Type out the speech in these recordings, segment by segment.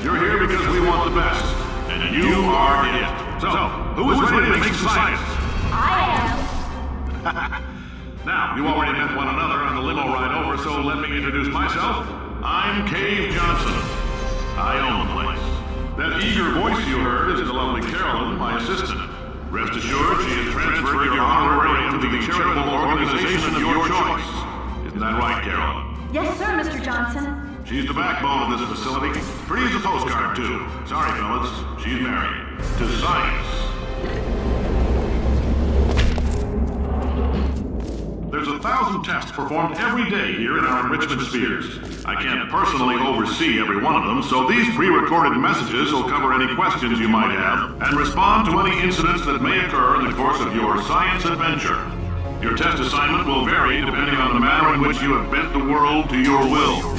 You're here because we want the best, and you are it. So, who is ready to make some science? I am. Now, you already met one another on the limo ride over, so let me introduce myself. I'm Cave Johnson. I own the place. That eager voice you heard is the lovely Carolyn, my assistant. Rest assured, she has transferred your honorarium to the charitable organization of your choice. Isn't that right, Carolyn? Yes, sir, Mr. Johnson. She's the backbone of this facility. Pretty as a postcard, too. Sorry, fellas. She's married. To science. There's 1,000 tests performed every day here in our enrichment spheres. I can't personally oversee every one of them, so these pre-recorded messages will cover any questions you might have and respond to any incidents that may occur in the course of your science adventure. Your test assignment will vary depending on the manner in which you have bent the world to your will.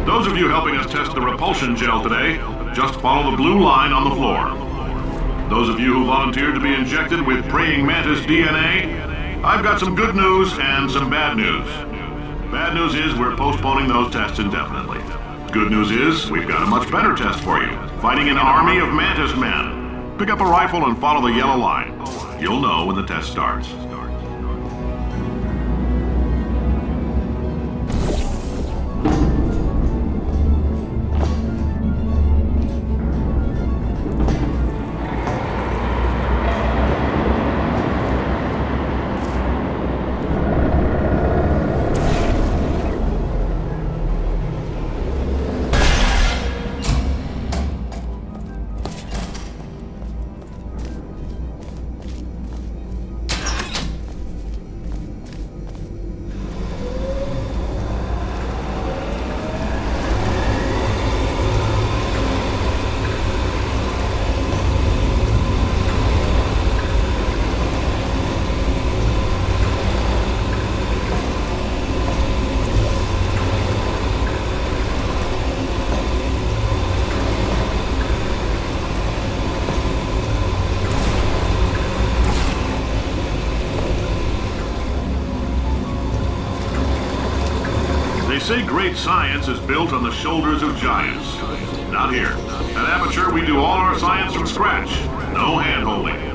Those of you helping us test the repulsion gel today, just follow the blue line on the floor. Those of you who volunteered to be injected with praying mantis DNA, I've got some good news and some bad news. Bad news is we're postponing those tests indefinitely. Good news is we've got a much better test for you, fighting an army of mantis men. Pick up a rifle and follow the yellow line. You'll know when the test starts. They say great science is built on the shoulders of giants. Not here. At Aperture, we do all our science from scratch. No hand-holding.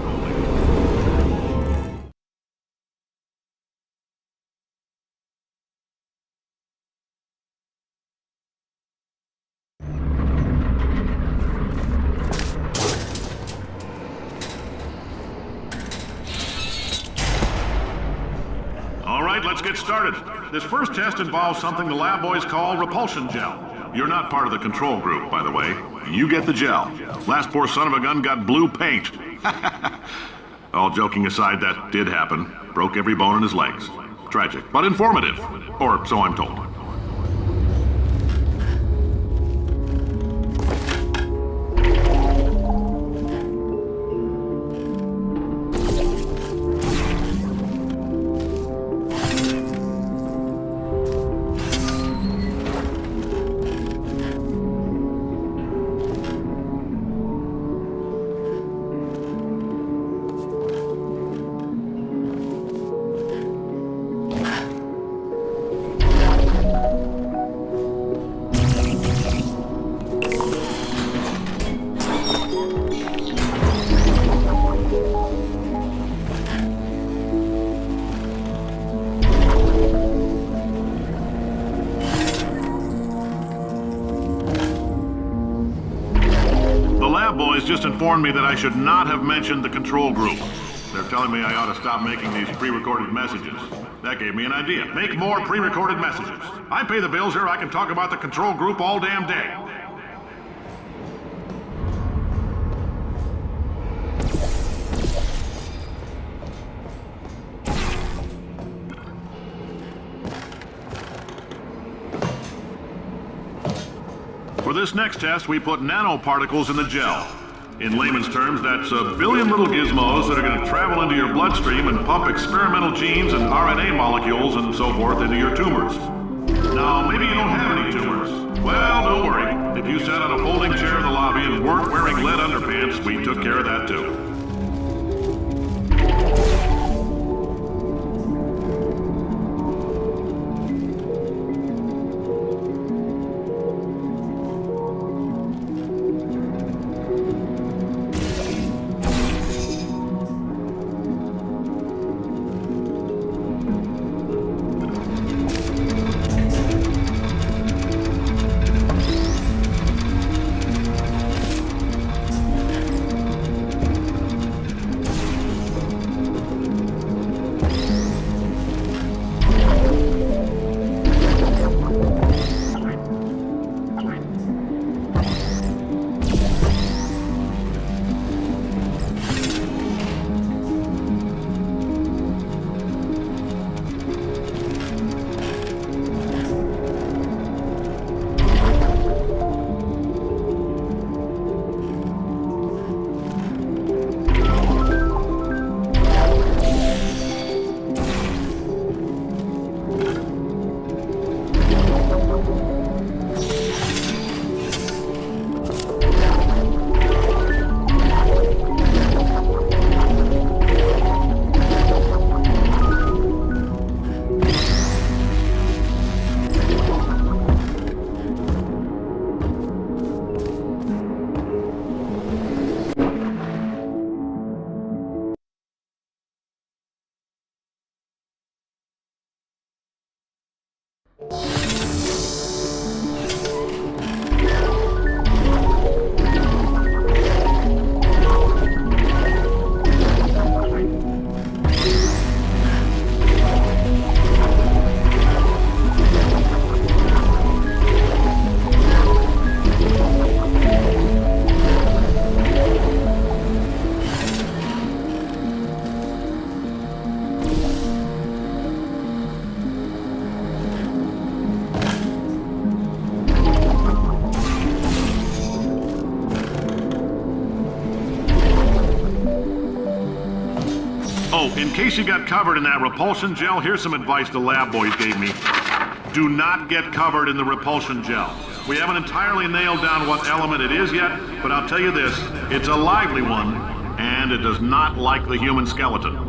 All right, let's get started. This first test involves something the lab boys call repulsion gel. You're not part of the control group, by the way. You get the gel. Last poor son of a gun got blue paint. All joking aside, that did happen. Broke every bone in his legs. Tragic, but informative. Or so I'm told. Boys just informed me that I should not have mentioned the control group. They're telling me I ought to stop making these pre-recorded messages. That gave me an idea. Make more pre-recorded messages. I pay the bills here, I can talk about the control group all damn day. For this next test, we put nanoparticles in the gel. In layman's terms, that's a billion little gizmos that are going to travel into your bloodstream and pump experimental genes and RNA molecules and so forth into your tumors. Now, maybe you don't have any tumors. Well, don't worry. If you sat on a folding chair in the lobby and weren't wearing lead underpants, we took care of that too. Oh, in case you got covered in that repulsion gel, here's some advice the lab boys gave me. Do not get covered in the repulsion gel. We haven't entirely nailed down what element it is yet, but I'll tell you this, it's a lively one, and it does not like the human skeleton.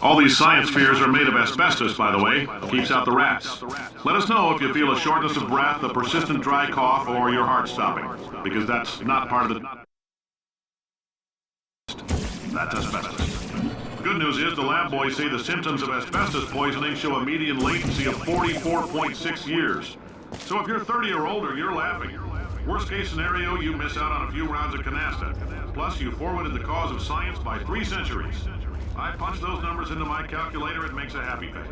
All these science spheres are made of asbestos, by the way. Keeps out the rats. Let us know if you feel a shortness of breath, a persistent dry cough, or your heart stopping, because that's not part of the... That's asbestos. Good news is the lab boys say the symptoms of asbestos poisoning show a median latency of 44.6 years. So if you're 30 or older, you're laughing. Worst case scenario, you miss out on a few rounds of canasta. Plus, you forwarded the cause of science by 3 centuries. I punch those numbers into my calculator, it makes a happy face.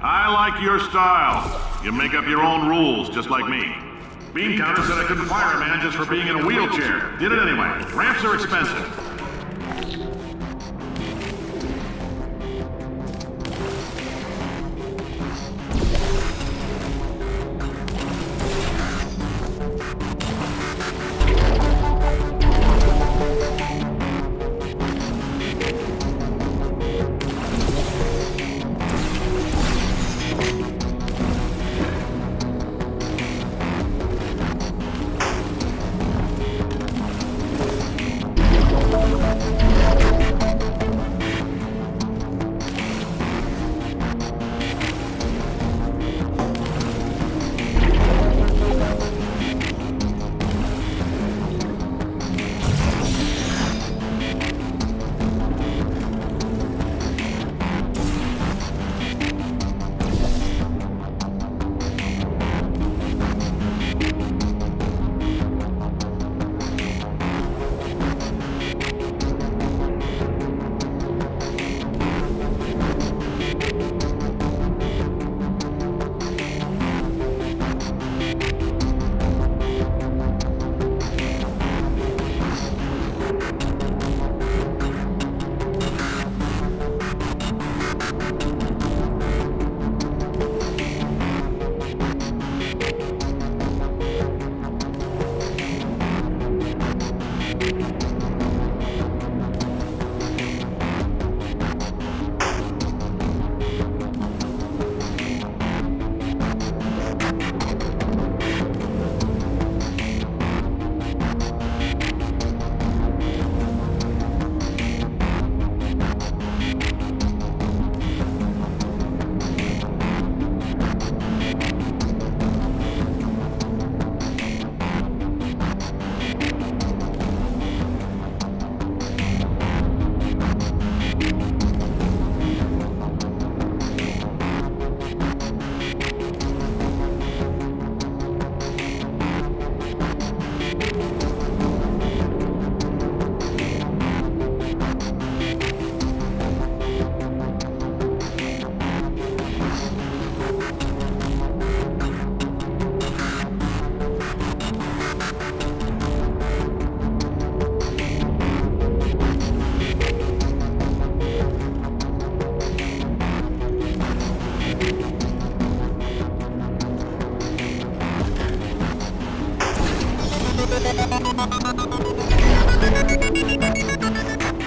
I like your style. You make up your own rules, just like me. Bean Counter said I couldn't fire a man just for being in a wheelchair. Did it anyway. Ramps are expensive.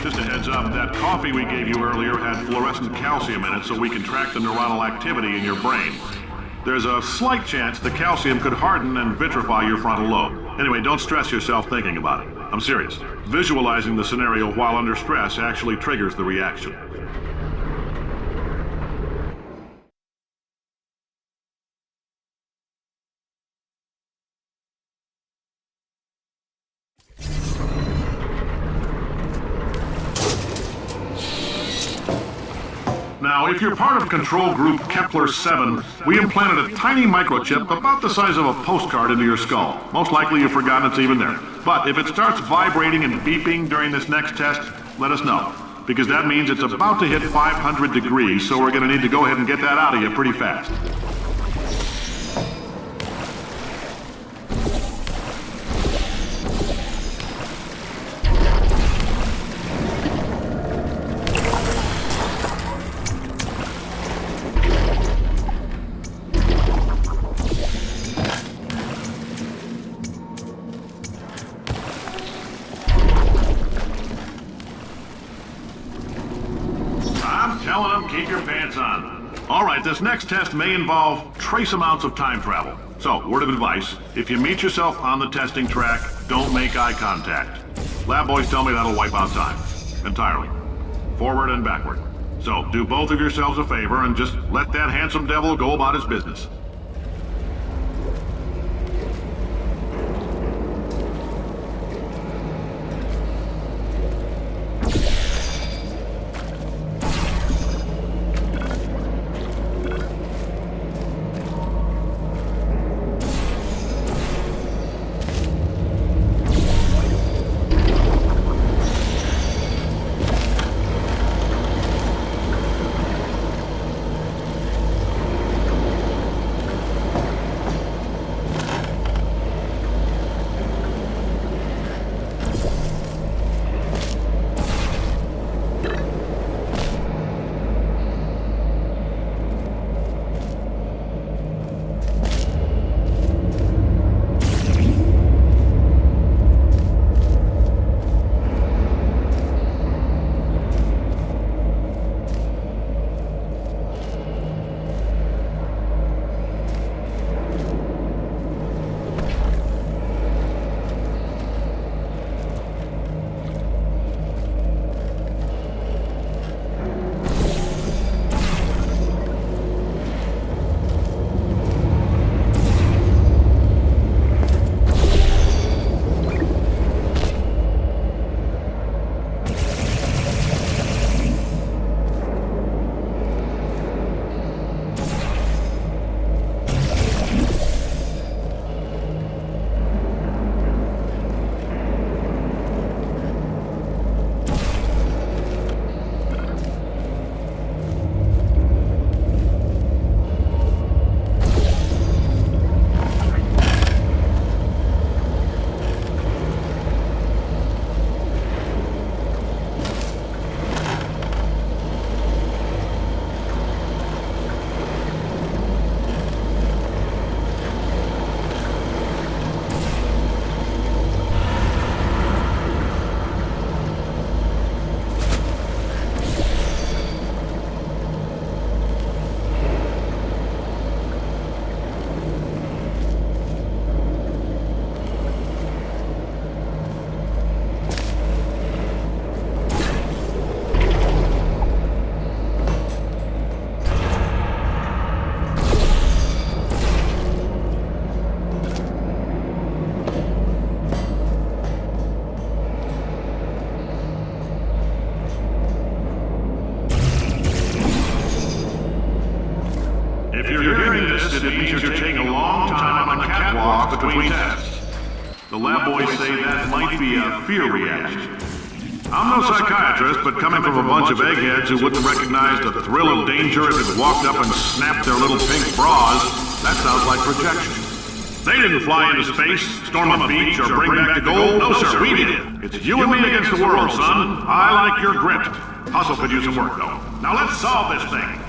Just a heads up, that coffee we gave you earlier had fluorescent calcium in it so we can track the neuronal activity in your brain. There's a slight chance the calcium could harden and vitrify your frontal lobe. Anyway, don't stress yourself thinking about it. I'm serious. Visualizing the scenario while under stress actually triggers the reaction. Now, if you're part of control group Kepler-7, we implanted a tiny microchip about the size of a postcard into your skull. Most likely you've forgotten it's even there. But if it starts vibrating and beeping during this next test, let us know. Because that means it's about to hit 500 degrees, so we're going to need to go ahead and get that out of you pretty fast. Telling them, keep your pants on. All right, this next test may involve trace amounts of time travel. So, word of advice, if you meet yourself on the testing track, don't make eye contact. Lab boys tell me that'll wipe out time. Entirely. Forward and backward. So, do both of yourselves a favor and just let that handsome devil go about his business. If you're hearing this, it means you're taking a long time on the catwalk between tests. The lab boys say that might be a fear reaction. I'm no psychiatrist, but coming from a bunch of eggheads who wouldn't recognize the thrill of danger if it walked up and snapped their little pink bras, that sounds like projection. They didn't fly into space, storm a beach, or bring back the gold. No, sir, we did. It's you and me against the world, son. I like your grit. Hustle could use some work, though. Now let's solve this thing.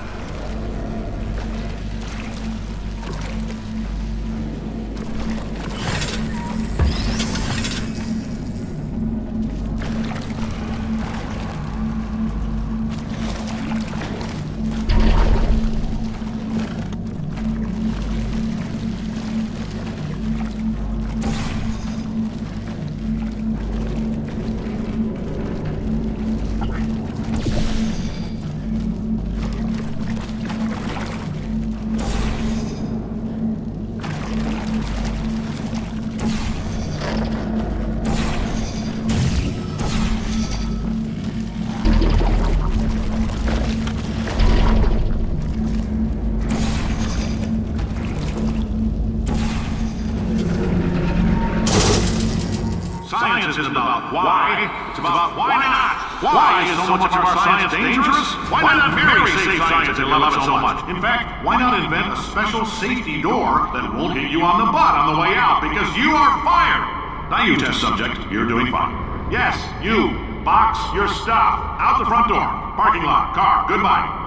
science isn't about why, it's about why not. Why is so much of our science dangerous? Why not marry safe science and love it so much? In fact, why not invent a special safety door that won't hit you on the butt on the way out because you are fired? Now you test subject, you're doing fine. Yes, you, box your stuff. Out the front door. Parking lot, car, goodbye.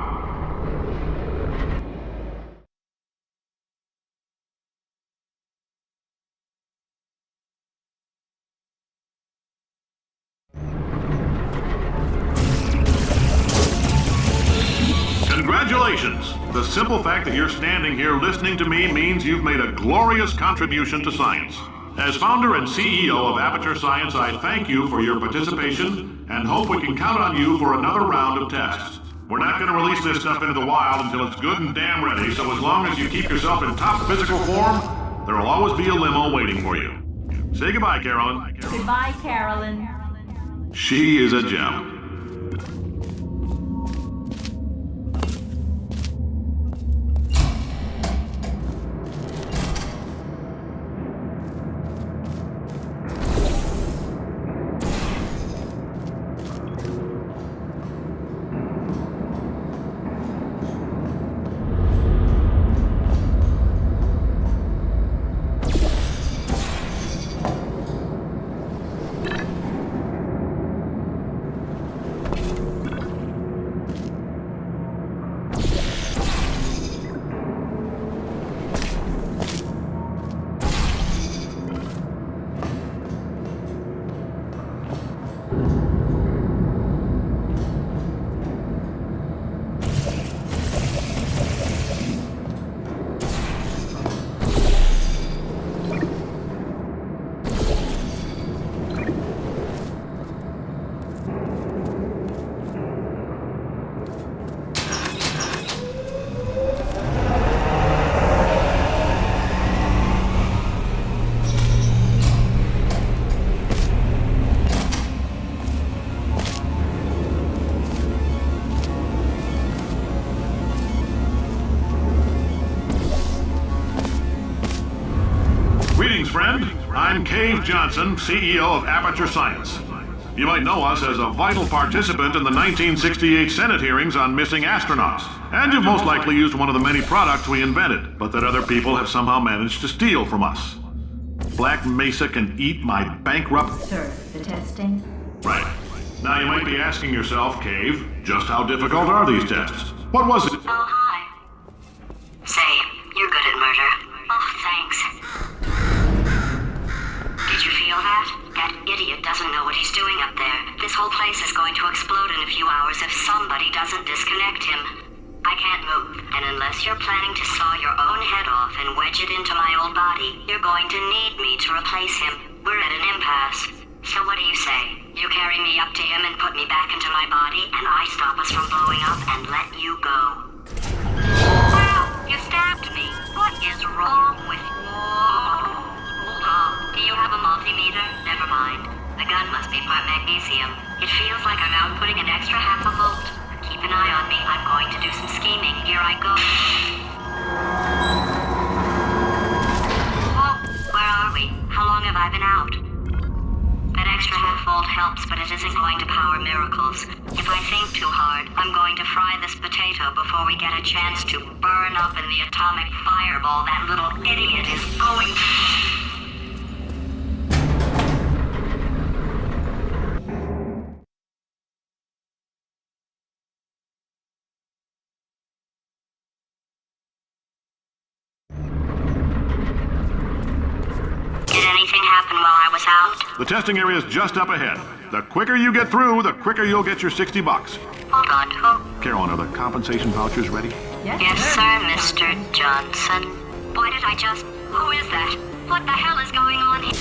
Congratulations! The simple fact that you're standing here listening to me means you've made a glorious contribution to science. As founder and CEO of Aperture Science, I thank you for your participation and hope we can count on you for another round of tests. We're not going to release this stuff into the wild until it's good and damn ready, so as long as you keep yourself in top physical form, there will always be a limo waiting for you. Say goodbye, Carolyn. Goodbye, Carolyn. She is a gem. Friend, I'm Cave Johnson, CEO of Aperture Science. You might know us as a vital participant in the 1968 Senate hearings on missing astronauts, and you've most likely used one of the many products we invented, but that other people have somehow managed to steal from us. Black Mesa can eat my bankrupt... Sir, the testing? Right. Now you might be asking yourself, Cave, just how difficult are these tests? What was it? Oh, hi. Say, you're good at murder. Oh, thanks. Did you feel that? That idiot doesn't know what he's doing up there. This whole place is going to explode in a few hours if somebody doesn't disconnect him. I can't move, and unless you're planning to saw your own head off and wedge it into my old body, you're going to need me to replace him. We're at an impasse. So what do you say? You carry me up to him and put me back into my body, and I stop us from blowing up and let you go. Wow, you stabbed me. What is wrong with you? Do you have a multimeter? Never mind. The gun must be part magnesium. It feels like I'm outputting an extra half a volt. Keep an eye on me. I'm going to do some scheming. Here I go. Oh, where are we? How long have I been out? That extra half volt helps, but it isn't going to power miracles. If I think too hard, I'm going to fry this potato before we get a chance to burn up in the atomic fireball that little idiot is going to... The testing area is just up ahead. The quicker you get through, the quicker you'll get your $60. Hold on, who? Carolyn, are the compensation vouchers ready? Yes, sir, Mr. Johnson. Why did I just... Who is that? What the hell is going on here?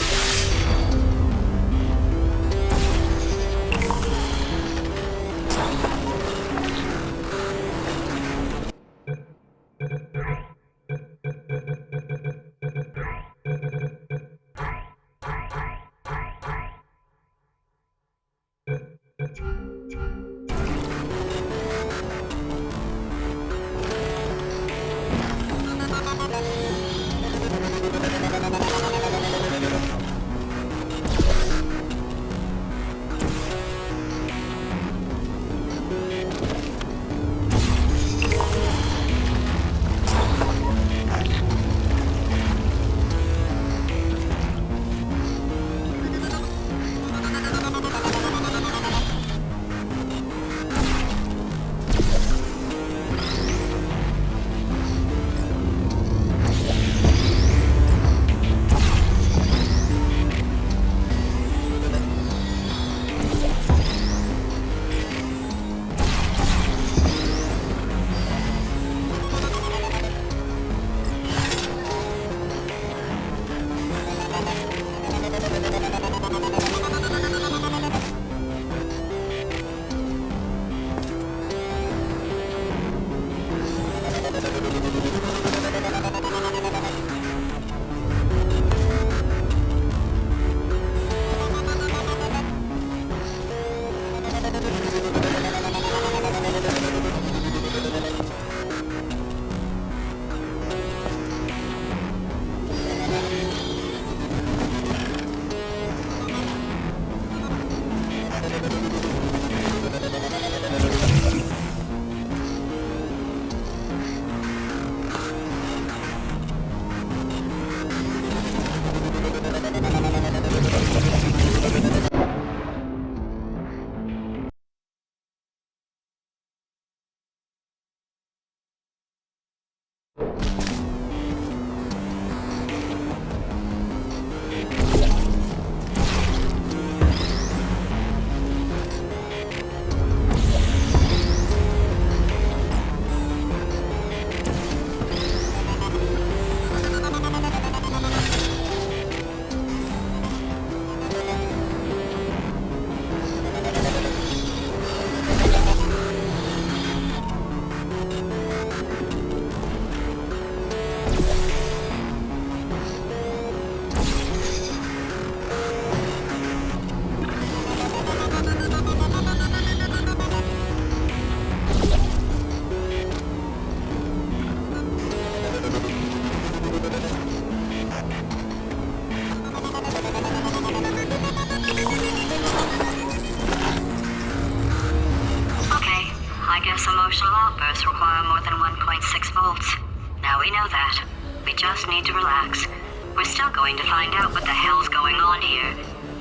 just need to relax. We're still going to find out what the hell's going on here,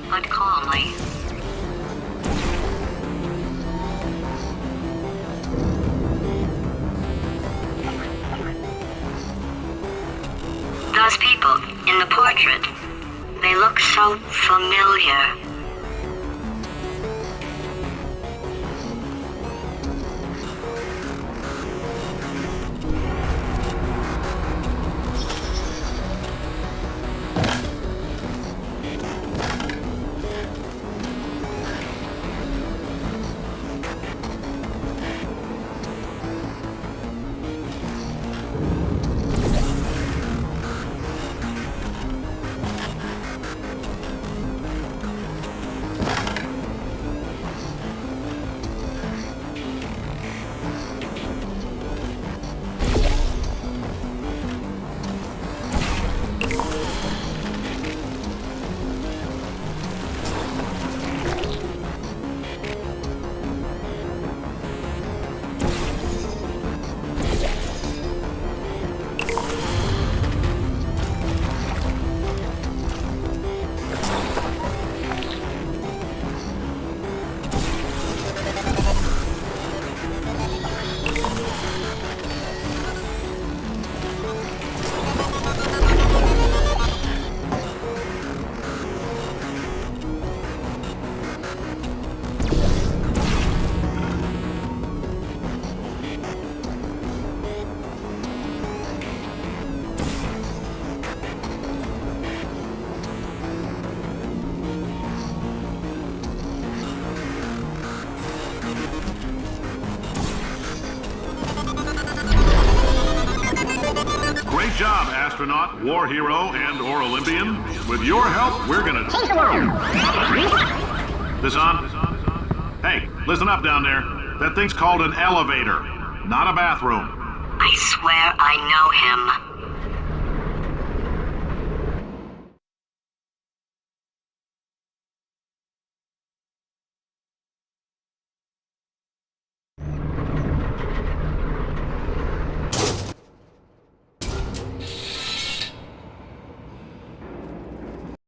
but calmly. Those people in the portrait, they look so familiar. Great job, astronaut, war hero, and/or Olympian. With your help, we're gonna... This on? Hey, listen up down there. That thing's called an elevator, not a bathroom. I swear I know him.